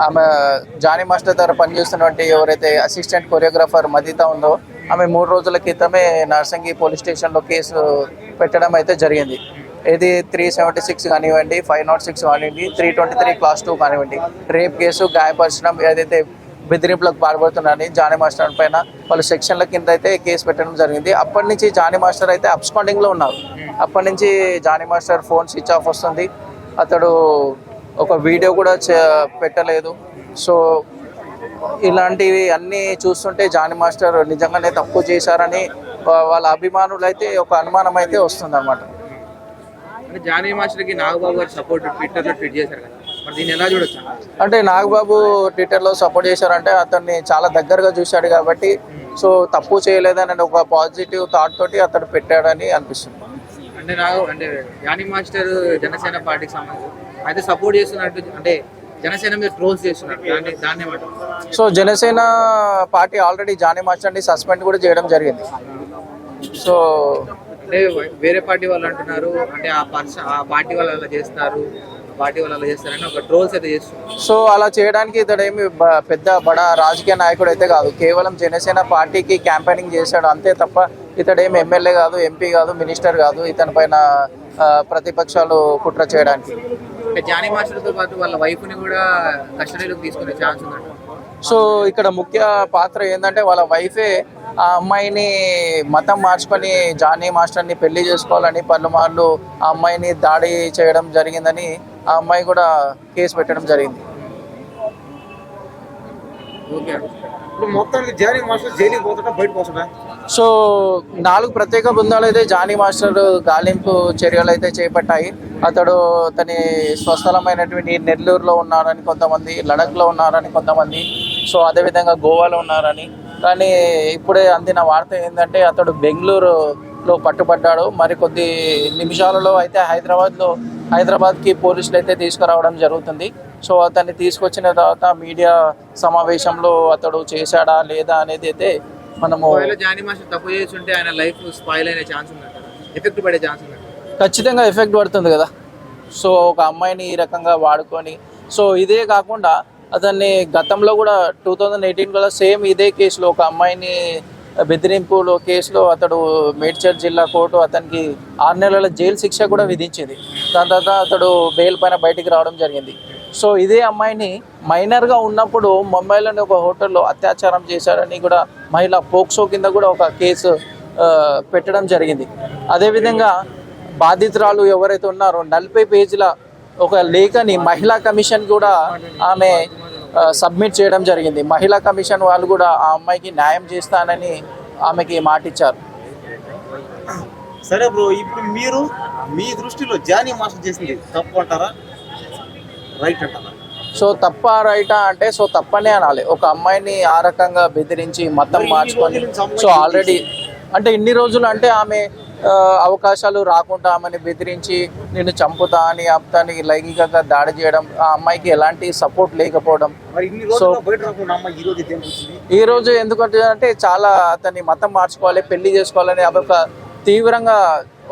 ఆమె Johnny master దగ్గర పనిచేస్తున్నటువంటి ఎవరైతే అసిస్టెంట్ కొరియోగ్రాఫర్ మదిత ఉందో ఆమె 3 రోజుల క్రితమే నార్సింగి పోలీస్ స్టేషన్లో కేసు పెట్టడం అయితే జరిగింది. ఇది 376 కానివ్వండి, 506 కానివ్వండి, 323 క్లాస్ 2 కానివ్వండి, రేప్ కేసు, గాయపరచడం, ఏదైతే బెదిరింపులకు పాల్పడుతున్నారని జానీ మాస్టర్ పైన వాళ్ళు సెక్షన్ల కింద అయితే కేసు పెట్టడం జరిగింది. అప్పటి నుంచి జానీ మాస్టర్ అయితే అబ్స్కాండింగ్లో ఉన్నారు. అప్పటి నుంచి Jani master phone switch off వస్తుంది. అతడు ఒక వీడియో కూడా పెట్టలేదు. సో ఇలాంటివి అన్నీ చూస్తుంటే జానీ మాస్టర్ నిజంగానే తప్పు చేశారని వాళ్ళ అభిమానులు అయితే ఒక అనుమానం అయితే వస్తుంది అన్నమాట. జానీ మాస్టర్కి నాగబాబు గారు సపోర్ట్ ట్విట్టర్లో ట్వీట్ చేశారు కదా, మరి దీన్ని ఎలా చూడొచ్చు? అంటే నాగబాబు ట్విట్టర్లో సపోర్ట్ చేశారంటే అతన్ని చాలా దగ్గరగా చూశాడు కాబట్టి సో తప్పు చేయలేదని ఒక పాజిటివ్ థాట్ తోటి అతడు పెట్టాడని అనిపిస్తుంది. అంటే జానీ మాస్టర్ జనసేన పార్టీకి సంబంధించి అయితే సపోర్ట్ చేస్తున్నట్టు, అంటే జనసేన మీద ట్రోల్స్ చేస్తున్నారు, దాన్ని so Janasena party already Jani మాస్టర్ని సస్పెండ్ కూడా చేయడం జరిగింది. సో అంటే వేరే పార్టీ వాళ్ళు అంటున్నారు, అంటే ఆ పార్టీ వాళ్ళు అలా చేస్తారు, పార్టీ వాళ్ళు అలా చేస్తారని ఒక ట్రోల్స్ అయితే చేస్తున్నారు. సో అలా చేయడానికి ఇతడేమి పెద్ద బడా రాజకీయ నాయకుడు అయితే కాదు, కేవలం జనసేన పార్టీకి క్యాంపెయినింగ్ చేశాడు అంతే తప్ప ఇతడేమి ఎమ్మెల్యే కాదు, ఎంపీ కాదు, మినిస్టర్ కాదు ఇతని పైన ప్రతిపక్షాలు కుట్ర చేయడానికి. జానీ మాస్టర్తో పాటు వాళ్ళ వైఫ్ని కూడా కస్టడీలోకి తీసుకునే ఛాన్స్ ఉందంట. సో ఇక్కడ ముఖ్య పాత్ర ఏంటంటే వాళ్ళ వైఫే ఆ అమ్మాయిని మతం మార్చుకొని జానీ మాస్టర్ని పెళ్లి చేసుకోవాలని పలుమార్లు ఆ అమ్మాయిని దాడి చేయడం జరిగిందని ఆ అమ్మాయి కూడా కేసు పెట్టడం జరిగింది. సో 4 ప్రత్యేక బృందాలు అయితే జానీ మాస్టర్ గాలింపు చర్యలు అయితే చేపట్టాయి. అతడు తన స్వస్థలమైనటువంటి నెల్లూరులో ఉన్నారని కొంతమంది, లడఖ్లో ఉన్నారని కొంతమంది, సో అదేవిధంగా గోవాలో ఉన్నారని. కానీ ఇప్పుడే అందిన వార్త ఏంటంటే అతడు బెంగళూరులో పట్టుబడ్డాడు. మరికొద్ది నిమిషాలలో అయితే హైదరాబాద్కి పోలీసులు అయితే తీసుకురావడం జరుగుతుంది. సో అతన్ని తీసుకొచ్చిన తర్వాత మీడియా సమావేశంలో అతడు చేశాడా లేదా అనేది అయితే మనము జానీ మాస్టర్ తప్పు చేస్తుంటే ఆయన లైఫ్ స్పాయిల్ అయిన ఛాన్స్ ఉంది, ఎఫెక్ట్ పడే ఛాన్స్ ఉంది. ఖచ్చితంగా ఎఫెక్ట్ పడుతుంది కదా. సో ఒక అమ్మాయిని ఈ రకంగా వాడుకొని, సో ఇదే కాకుండా అతన్ని గతంలో కూడా 2018 కూడా సేమ్ ఇదే కేసులో ఒక అమ్మాయిని బెదిరింపులో కేసులో అతడు మేడ్చల్ జిల్లా కోర్టు అతనికి 6 నెలల జైలు శిక్ష కూడా విధించింది. దాని తర్వాత అతడు బెయిల్ పైన బయటికి రావడం జరిగింది. సో ఇదే అమ్మాయిని మైనర్గా ఉన్నప్పుడు ముంబైలోని ఒక హోటల్లో అత్యాచారం చేశారని కూడా మహిళా పోక్సో కింద కూడా ఒక కేసు పెట్టడం జరిగింది. అదేవిధంగా బాధితురాలు ఎవరైతే ఉన్నారో 40 పేజీల ఒక లేఖని మహిళా కమిషన్ కూడా ఆమె సబ్మిట్ చేయడం జరిగింది. మహిళా కమిషన్ వాళ్ళు కూడా ఆ అమ్మాయికి న్యాయం చేస్తానని ఆమెకి మాట ఇచ్చారు. సరే బ్రో, ఇప్పుడు మీరు మీ దృష్టిలో జానీ మాస్టర్ చేసింది తప్పు అంటారా, రైట్ అంటారా? సో తప్ప రైటా అంటే సో తప్పనే అనాలి. ఒక అమ్మాయిని ఆ రకంగా బెదిరించి మతం మార్చుకొని, సో ఆల్రెడీ అంటే ఇన్ని రోజులు అంటే ఆమె అవకాశాలు రాకుండా ఆమెను బెదిరించి నేను చంపుతా అని అతనికి లైంగికంగా దాడి చేయడం, ఆ అమ్మాయికి ఎలాంటి సపోర్ట్ లేకపోవడం. సో ఈ రోజు ఎందుకంటే అంటే చాలా అతన్ని మతం మార్చుకోవాలి, పెళ్లి చేసుకోవాలని ఆమె ఒక తీవ్రంగా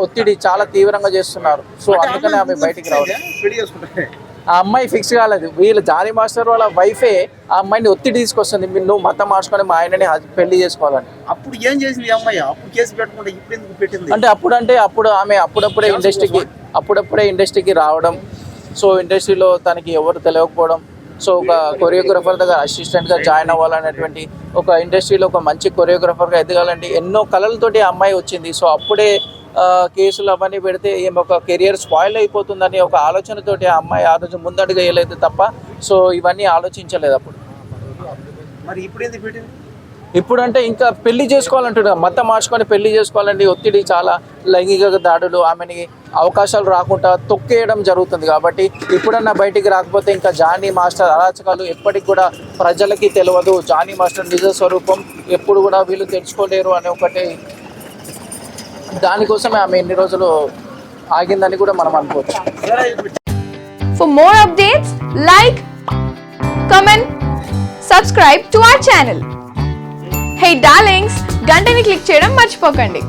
ఒత్తిడి చాలా తీవ్రంగా చేస్తున్నారు. సో అందుకని ఆమె బయటికి రావాలి. ఆ అమ్మాయి ఫిక్స్ కాలేదు. వీళ్ళు జానీ మాస్టర్ వాళ్ళ వైఫే ఆ అమ్మాయిని ఒత్తిడి తీసుకొస్తుంది, నువ్వు మతం మార్చుకొని మా ఆయనని పెళ్లి చేసుకోవాలని. అప్పుడు ఏం చేసింది అమ్మాయి? అప్పుడు కేసు పెట్టకుండా ఇప్పుడు ఎందుకు పెట్టింది? అప్పుడు ఆమె అప్పుడప్పుడే ఇండస్ట్రీకి రావడం, సో ఇండస్ట్రీలో తనకి ఎవరు తెలియకపోవడం, సో ఒక కొరియోగ్రాఫర్ దగ్గర అసిస్టెంట్గా జాయిన్ అవ్వాలనేటువంటి ఒక ఇండస్ట్రీలో ఒక మంచి కొరియోగ్రాఫర్గా ఎదగాలంటే ఎన్నో కళలతోటి ఆ అమ్మాయి వచ్చింది. సో అప్పుడే కేసులు అవన్నీ పెడితే ఏమో ఒక కెరియర్ స్పాయిల్ అయిపోతుందని ఒక ఆలోచనతోటి ఆ అమ్మాయి ఆ రోజు ముందడుగు వేయలేదు తప్ప సో ఇవన్నీ ఆలోచించలేదు అప్పుడు. మరి ఇప్పుడు అంటే ఇంకా పెళ్లి చేసుకోవాలంటున్నారు, మతం మార్చుకొని పెళ్లి చేసుకోవాలండి. ఒత్తిడి చాలా లైంగిక దాడులు, ఆమెని అవకాశాలు రాకుండా తొక్కేయడం జరుగుతుంది. కాబట్టి ఇప్పుడన్నా బయటికి రాకపోతే ఇంకా జానీ మాస్టర్ అరాచకాలు ఎప్పటికి కూడా ప్రజలకి తెలియదు. జానీ మాస్టర్ నిజ స్వరూపం ఎప్పుడు కూడా వీళ్ళు తెలుసుకోలేరు అనే ఒకటి, దానికోసమే ఆమె ఎన్ని రోజులు ఆగిందని కూడా మనం అనుకోవచ్చు. For more updates, like, comment, subscribe to our channel. Hey darlings, గంటని click చేయడం మర్చిపోకండి.